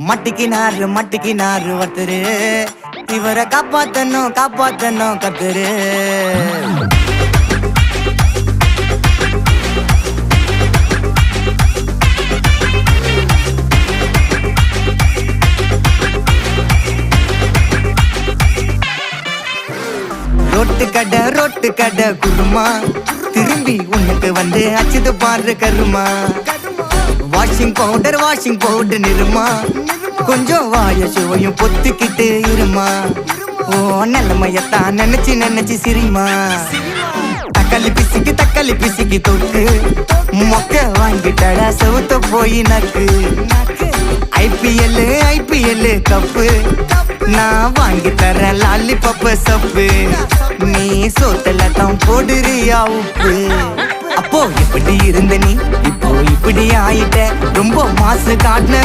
மட்டிக்கினாரு ஒருத்தரு, இவரை காப்பாத்தணும் கத்துரு. ரொட்டு கடை குருமா, திரும்பி உனக்கு வந்து அச்சுது பாரு கருமா. வாஷிங் பவுடர் நிறுமா, கொஞ்சம் வாய சுவையும் பொத்துக்கிட்டு இருமா. ஓ நிலைமையத்தான் நினைச்சு சிரிமா. தக்காளி பிசிக்கி தொட்டு மொக்க வாங்கிட்டடா செவுத்த போய் நக்கு. ஐபிஎல் கப்பு நான் வாங்கி தரேன் லாலிபப்பு சப்பு. நீ சோத்தல தான் போடுறியா உப்பு. அப்போ இப்படி இருந்த நீ இப்போ இப்படி ஆயிட்ட, ரொம்ப மாசு காட்டின